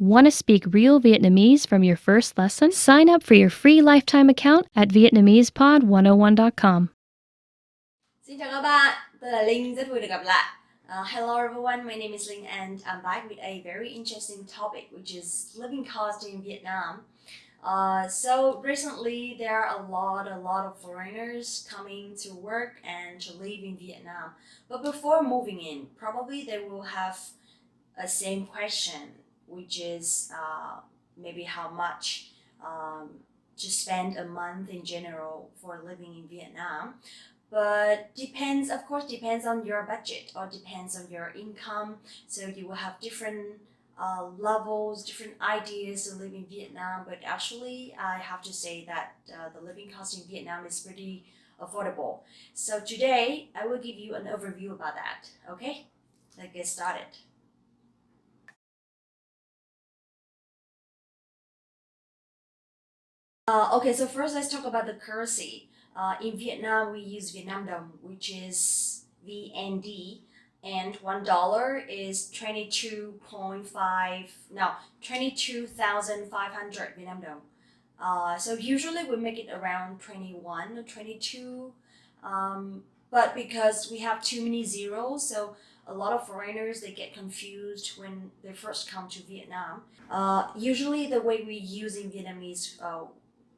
Want to speak real Vietnamese from your first lesson? Sign up for your free lifetime account at Vietnamesepod101.com. Xin chào các bạn, tôi là Linh, rất vui được gặp lại. Hello everyone, my name is Linh and I'm back with a very interesting topic which is living cost in Vietnam. So recently there are a lot of foreigners coming to work and to live in Vietnam. But before moving in, probably they will have a same question, which is maybe how much to spend a month in general for living in Vietnam. But depends on your budget or depends on your income. So you will have different levels, different ideas to live in Vietnam. But actually, I have to say that the living cost in Vietnam is pretty affordable. So today, I will give you an overview about that. Okay, let's get started. Okay, so first let's talk about the currency. In Vietnam, we use Vietnam đồng, which is VND, and $1 is 22,500 Vietnam đồng. So usually we make it around 21 or 22, but because we have too many zeros, so a lot of foreigners, they get confused when they first come to Vietnam. Usually the way we use in Vietnamese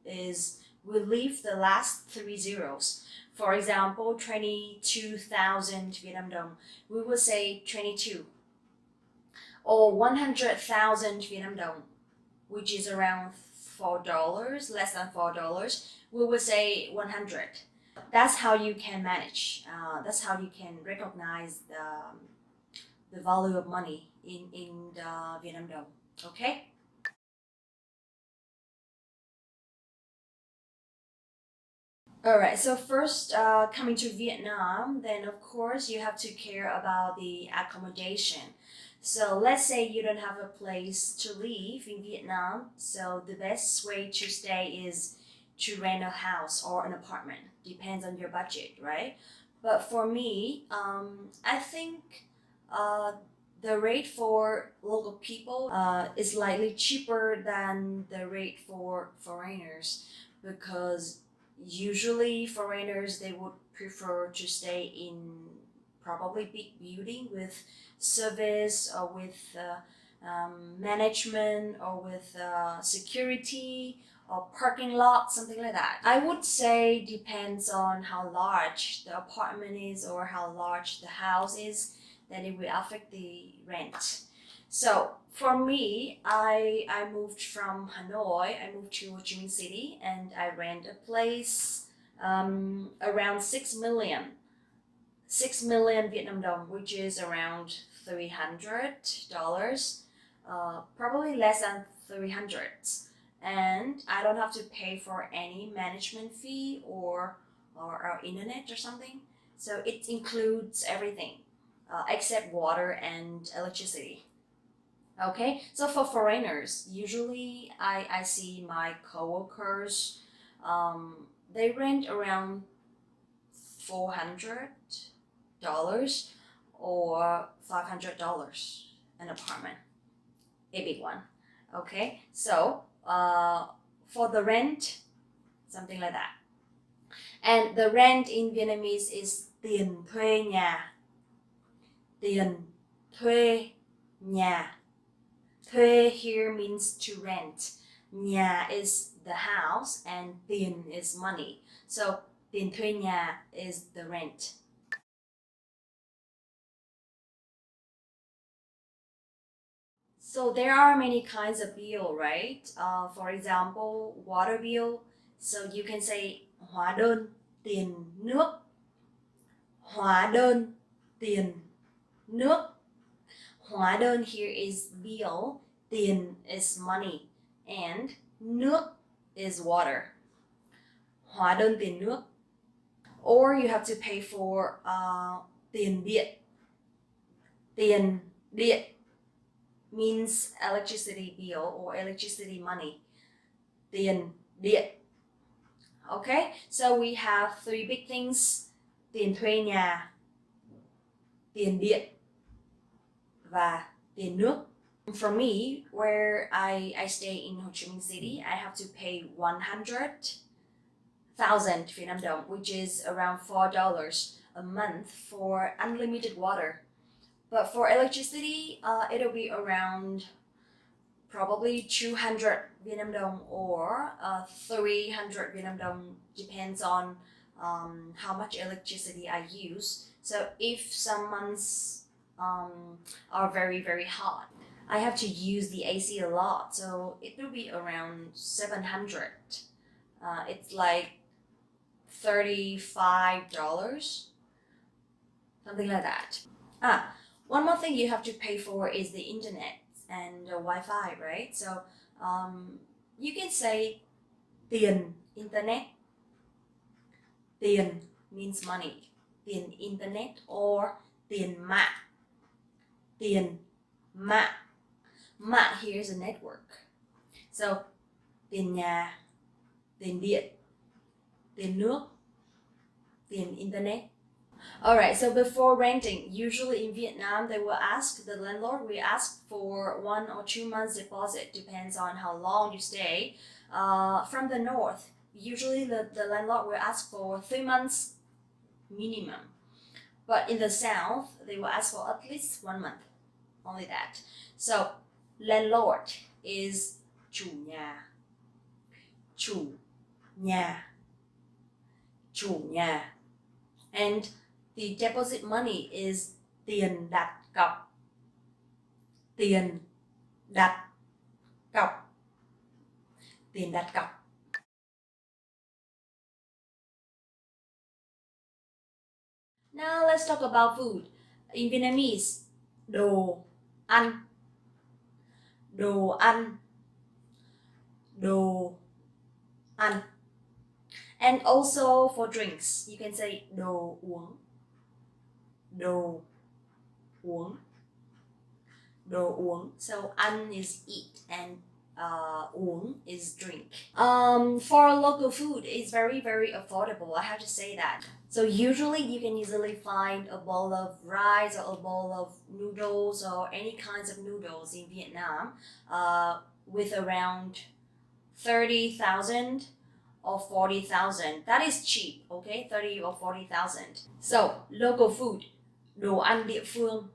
is we leave the last three zeros. For example, 22,000 Vietnam đồng, we will say 22. Or 100,000 Vietnam đồng, which is around $4, less than $4, we will say 100. That's how you can manage. That's how you can recognize the value of money in the Vietnam đồng. Okay? Alright, so first coming to Vietnam, then of course you have to care about the accommodation. So let's say you don't have a place to live in Vietnam, so the best way to stay is to rent a house or an apartment. Depends on your budget, right? But for me, I think the rate for local people is slightly cheaper than the rate for foreigners, because usually foreigners, they would prefer to stay in probably big building with service or with management or with security or parking lot, something like that. I would say depends on how large the apartment is or how large the house is, then it will affect the rent. So for me, I moved from Hanoi, I moved to Ho Chi Minh City, and I rent a place around 6 million. 6 million Vietnam đồng, which is around $300, probably less than 300. And I don't have to pay for any management fee or internet or something. So it includes everything except water and electricity. Okay, so for foreigners, usually I see my coworkers, they rent around $400 or $500 an apartment, a big one. Okay, so for the rent, something like that. And the rent in Vietnamese is tiền thuê nhà. Tiền thuê nhà. Thuê here means to rent. Nhà is the house and tiền is money. So tiền thuê nhà is the rent. So there are many kinds of bill, right? For example, water bill. So you can say hóa đơn tiền nước. Hóa đơn tiền nước. Hóa đơn here is bill, tiền is money, and nước is water. Hóa đơn tiền nước. Or you have to pay for tiền điện. Tiền điện means electricity bill or electricity money. Tiền điện. Okay, so we have three big things: tiền thuê nhà, tiền điện và tiền nước. For me, where I stay in Ho Chi Minh City, I have to pay 100,000 Vietnam dong, which is around $4 a month for unlimited water. But for electricity, it'll be around probably 200 Vietnam dong or 300 Vietnam dong, depends on how much electricity I use. So if some months are very, very hot, I have to use the AC a lot, so it will be around 700. It's like $35, something like that. One more thing you have to pay for is the internet and the Wi-Fi, right? So you can say tiền internet. Tiền means money. Tiền internet or tiền mạng. Tiền mạng. Mạng here is a network. So tiền nhà, tiền điện, tiền nước, tiền internet. Alright, so before renting, usually in Vietnam, they will ask, the landlord will ask for 1 or 2 months deposit, depends on how long you stay. From the north, usually the landlord will ask for 3 months minimum. But in the south, they will ask for at least 1 month, only that. So landlord is chủ nhà, chủ nhà, chủ nhà. And the deposit money is tiền đặt cọc. Tiền đặt cọc. Tiền đặt cọc. Now let's talk about food. In Vietnamese, đồ ăn. Đồ ăn. Đồ ăn. And also for drinks, you can say đồ uống. Đồ uống. Đồ uống. So ăn is eat and uống is drink. For local food, it's very, very affordable. I have to say that. So usually you can easily find a bowl of rice or a bowl of noodles or any kinds of noodles in Vietnam with around 30,000 or 40,000. That is cheap, okay? 30 or 40,000. So local food, đồ ăn địa phương.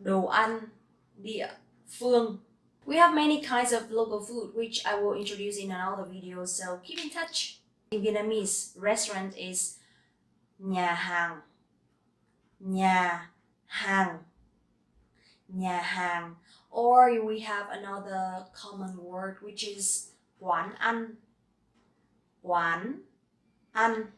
Đồ ăn địa phương. We have many kinds of local food, which I will introduce in another video, so keep in touch. In Vietnamese, restaurant is nhà hàng. Nhà hàng. Nhà hàng. Or we have another common word, which is quán ăn. Quán ăn.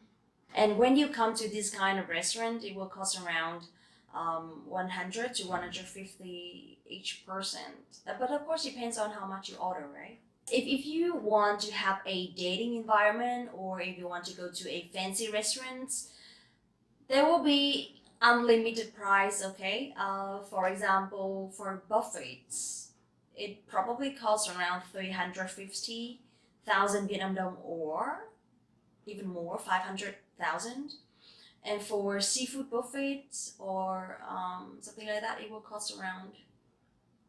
And when you come to this kind of restaurant, it will cost around 100 to 150 each person. But of course, depends on how much you order, right? If you want to have a dating environment or if you want to go to a fancy restaurant, there will be unlimited price, okay? For example, for buffets, it probably costs around 350,000 Vietnam dong or even more, 500,000. And for seafood buffets or something like that, it will cost around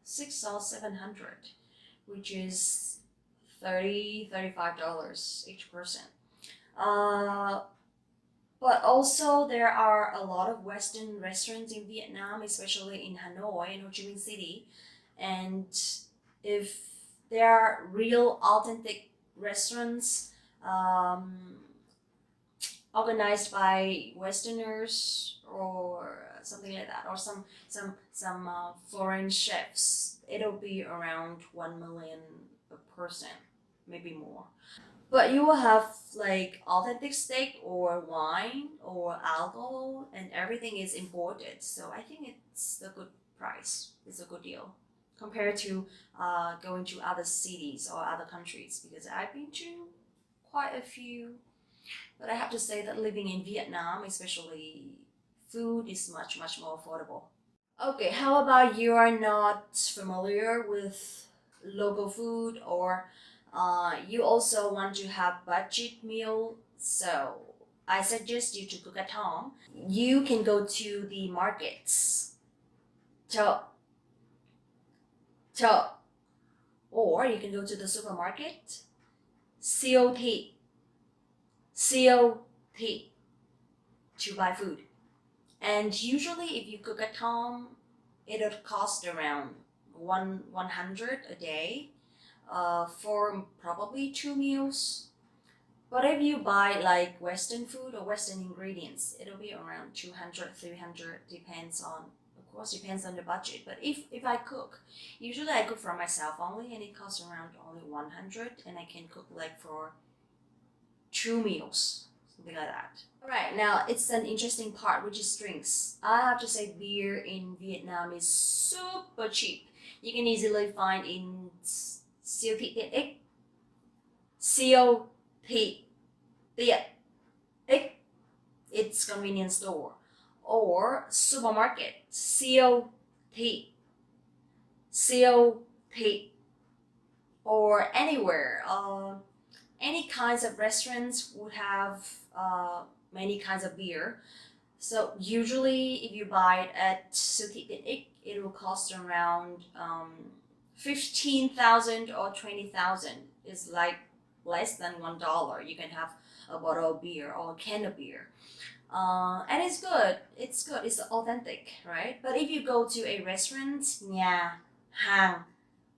600 or 700, which is $35 each person. But also there are a lot of Western restaurants in Vietnam, especially in Hanoi and Ho Chi Minh City. And if there are real authentic restaurants organized by Westerners or something like that, or some foreign chefs, it'll be around 1 million a person, maybe more. But you will have like authentic steak or wine or alcohol, and everything is imported. So I think it's a good price. It's a good deal compared to going to other cities or other countries, because I've been to quite a few. But I have to say that living in Vietnam, especially food, is much, much more affordable. Okay, how about you are not familiar with local food, or you also want to have budget meal? So I suggest you to cook at home. You can go to the markets. So chợ. Or you can go to the supermarket. siêu thị. siêu thị, to buy food. And usually if you cook at home, it'll cost around 100 a day for probably 2 meals. But if you buy like Western food or Western ingredients, it'll be around 200, 300, depends on the budget. But if I cook, usually I cook for myself only, and it costs around only 100, and I can cook like for 2 meals, something like that. Alright, now it's an interesting part, which is drinks. I have to say beer in Vietnam is super cheap. You can easily find in siêu thị tiện ích. Siêu thị tiện ích, it's convenience store. Or supermarket, siêu thị. Siêu thị. Or anywhere. Any kinds of restaurants would have many kinds of beer. So usually if you buy it at siêu thị tiện ích, it will cost around 15,000 or 20,000. It's like less than $1. You can have a bottle of beer or a can of beer. And it's good. It's authentic, right? But if you go to a restaurant, nhà hàng,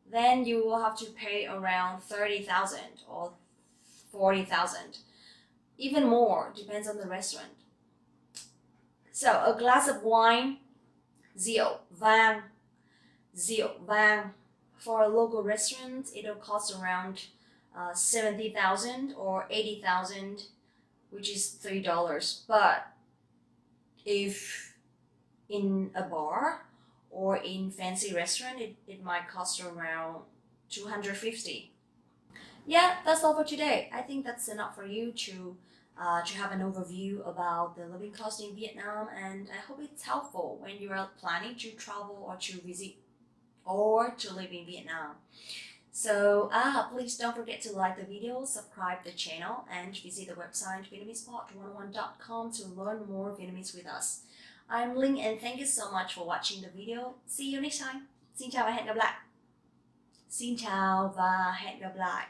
then you will have to pay around 30,000 or 40,000. Even more, depends on the restaurant. So a glass of wine, rượu vang. Rượu vang. For a local restaurant, it'll cost around 70,000 or 80,000, which is $3. But if in a bar or in fancy restaurant, it might cost around 250. Yeah, that's all for today. I think that's enough for you to have an overview about the living cost in Vietnam, and I hope it's helpful when you are planning to travel or to visit or to live in Vietnam. So please don't forget to like the video, subscribe the channel, and visit the website VietnamesePod101.com to learn more Vietnamese with us. I'm Linh, and thank you so much for watching the video. See you next time. Xin chào và hẹn gặp lại. Xin chào và hẹn gặp lại.